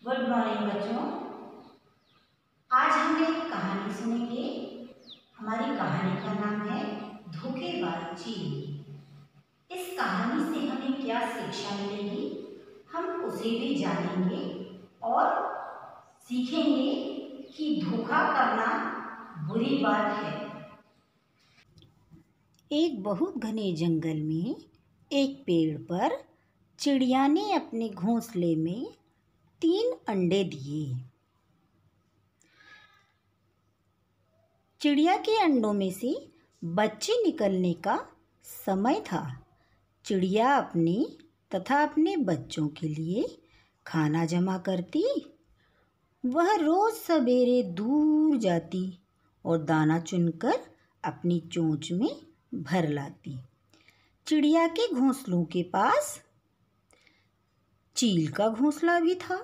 Good morning बच्चों। आज हम एक कहानी सुनेंगे। हमारी कहानी का नाम है धोखेबाज चील। इस कहानी से हमें क्या शिक्षा मिलेगी, हम उसे भी जानेंगे और सीखेंगे कि धोखा करना बुरी बात है। एक बहुत घने जंगल में एक पेड़ पर चिड़िया ने अपने घोंसले में 3 अंडे दिए। चिड़िया के अंडों में से बच्चे निकलने का समय था। चिड़िया अपनी तथा अपने बच्चों के लिए खाना जमा करती। वह रोज सवेरे दूर जाती और दाना चुनकर अपनी चोंच में भर लाती। चिड़िया के घोंसलों के पास चील का घोंसला भी था।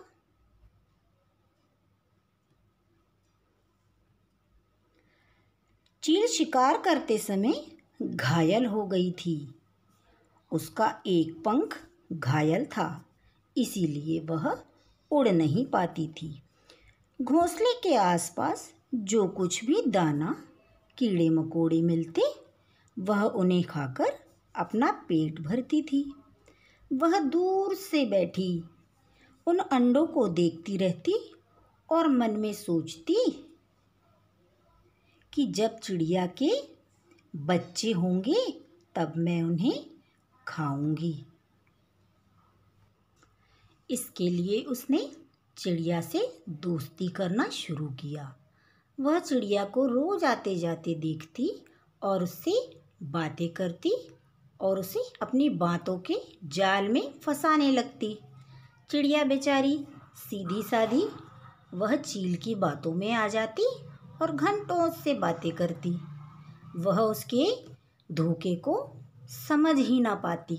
चील शिकार करते समय घायल हो गई थी। उसका एक पंख घायल था, इसीलिए वह उड़ नहीं पाती थी। घोंसले के आसपास जो कुछ भी दाना कीड़े मकोड़े मिलते, वह उन्हें खाकर अपना पेट भरती थी। वह दूर से बैठी उन अंडों को देखती रहती और मन में सोचती कि जब चिड़िया के बच्चे होंगे तब मैं उन्हें खाऊंगी। इसके लिए उसने चिड़िया से दोस्ती करना शुरू किया। वह चिड़िया को रोज आते जाते देखती और उससे बातें करती और उसे अपनी बातों के जाल में फंसाने लगती। चिड़िया बेचारी सीधी सादी वह चील की बातों में आ जाती और घंटों उससे बातें करती। वह उसके धोखे को समझ ही ना पाती।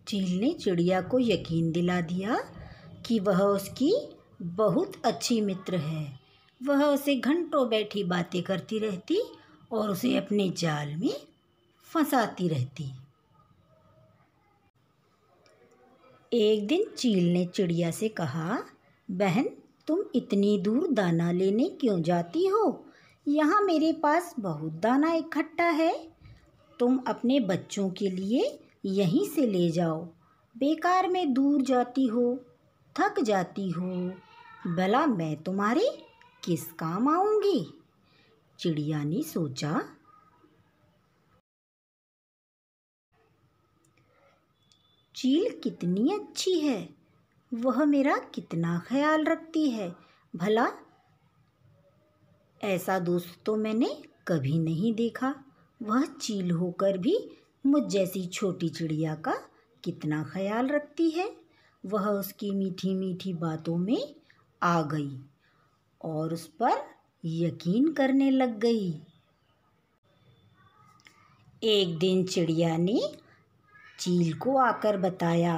चील ने चिड़िया को यकीन दिला दिया कि वह उसकी बहुत अच्छी मित्र है। वह उसे घंटों बैठी बातें करती रहती और उसे अपने जाल में फंसाती रहती। एक दिन चील ने चिड़िया से कहा, बहन, तुम इतनी दूर दाना लेने क्यों जाती हो? यहाँ मेरे पास बहुत दाना इकट्ठा है। तुम अपने बच्चों के लिए यहीं से ले जाओ। बेकार में दूर जाती हो, थक जाती हो। भला मैं तुम्हारे किस काम आऊँगी? चिड़िया ने सोचा, चील कितनी अच्छी है, वह मेरा कितना ख्याल रखती है। भला ऐसा दोस्त तो मैंने कभी नहीं देखा। वह चील होकर भी मुझ जैसी छोटी चिड़िया का कितना ख्याल रखती है। वह उसकी मीठी मीठी बातों में आ गई और उस पर यकीन करने लग गई। एक दिन चिड़िया ने चील को आकर बताया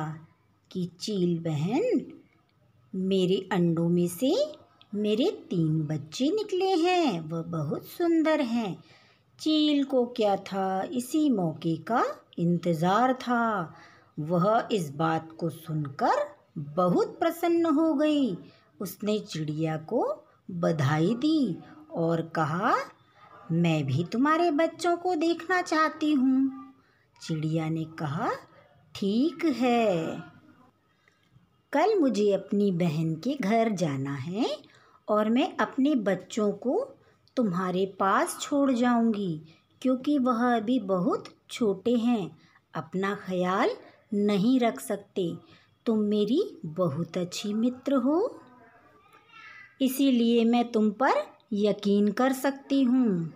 कि चील बहन, मेरे अंडों में से मेरे 3 बच्चे निकले हैं। वह बहुत सुंदर हैं। चील को क्या था, इसी मौके का इंतज़ार था। वह इस बात को सुनकर बहुत प्रसन्न हो गई। उसने चिड़िया को बधाई दी और कहा, मैं भी तुम्हारे बच्चों को देखना चाहती हूँ। चिड़िया ने कहा, ठीक है, कल मुझे अपनी बहन के घर जाना है और मैं अपने बच्चों को तुम्हारे पास छोड़ जाऊंगी, क्योंकि वह अभी बहुत छोटे हैं, अपना ख्याल नहीं रख सकते। तुम मेरी बहुत अच्छी मित्र हो, इसीलिए मैं तुम पर यकीन कर सकती हूँ।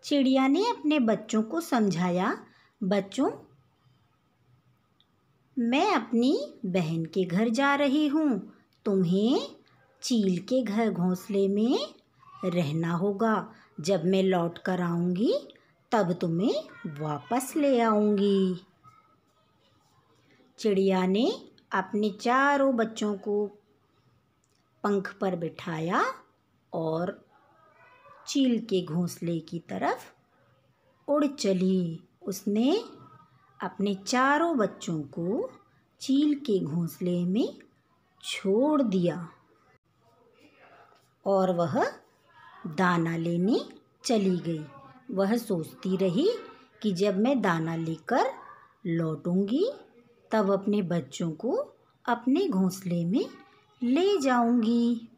चिड़िया ने अपने बच्चों को समझाया, बच्चों, मैं अपनी बहन के घर जा रही हूँ। तुम्हें चील के घर घोंसले में रहना होगा। जब मैं लौट कर आऊँगी तब तुम्हें वापस ले आऊँगी। चिड़िया ने अपने चारों बच्चों को पंख पर बिठाया और चील के घोंसले की तरफ उड़ चली। उसने अपने चारों बच्चों को चील के घोंसले में छोड़ दिया और वह दाना लेने चली गई। वह सोचती रही कि जब मैं दाना लेकर लौटूंगी तब अपने बच्चों को अपने घोंसले में ले जाऊंगी।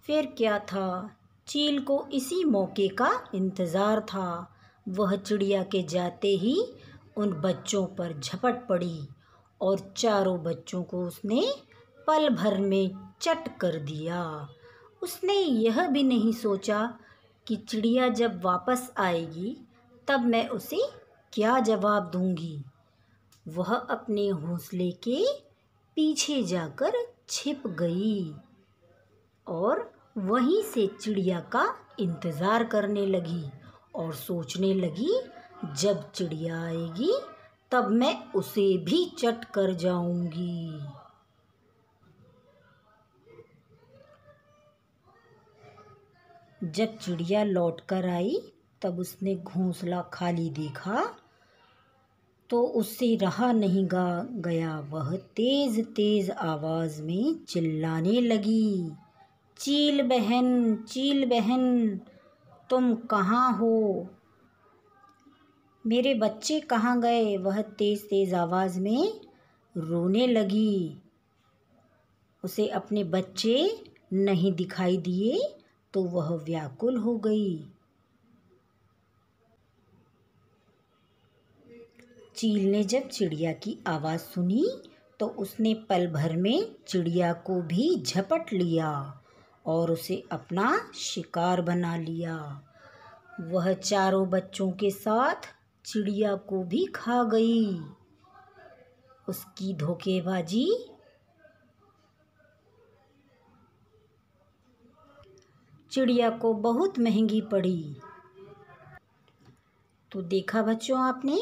फिर क्या था, चील को इसी मौके का इंतज़ार था। वह चिड़िया के जाते ही उन बच्चों पर झपट पड़ी और चारों बच्चों को उसने पल भर में चट कर दिया। उसने यह भी नहीं सोचा कि चिड़िया जब वापस आएगी तब मैं उसे क्या जवाब दूंगी। वह अपने घोंसले के पीछे जाकर छिप गई और वहीं से चिड़िया का इंतज़ार करने लगी और सोचने लगी, जब चिड़िया आएगी तब मैं उसे भी चट कर जाऊंगी। जब चिड़िया लौट कर आई तब उसने घोंसला खाली देखा तो उससे रहा नहीं गया। वह तेज़ तेज़ आवाज़ में चिल्लाने लगी, चील बहन, तुम कहाँ हो? मेरे बच्चे कहाँ गए? वह तेज़ तेज़ आवाज़ में रोने लगी। उसे अपने बच्चे नहीं दिखाई दिए तो वह व्याकुल हो गई। चील ने जब चिड़िया की आवाज़ सुनी तो उसने पल भर में चिड़िया को भी झपट लिया और उसे अपना शिकार बना लिया। वह चारों बच्चों के साथ चिड़िया को भी खा गई। उसकी धोखेबाजी चिड़िया को बहुत महंगी पड़ी। तो देखा बच्चों आपने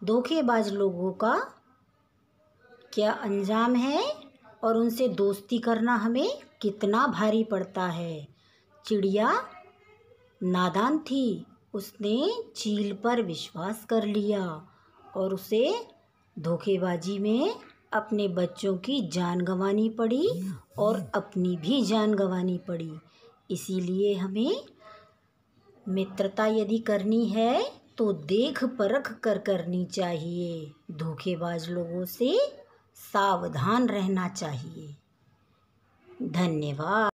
धोखेबाज लोगों का क्या अंजाम है और उनसे दोस्ती करना हमें कितना भारी पड़ता है। चिड़िया नादान थी, उसने चील पर विश्वास कर लिया और उसे धोखेबाजी में अपने बच्चों की जान गंवानी पड़ी और अपनी भी जान गंवानी पड़ी। इसीलिए हमें मित्रता यदि करनी है तो देख परख कर करनी चाहिए। धोखेबाज लोगों से सावधान रहना चाहिए। धन्यवाद।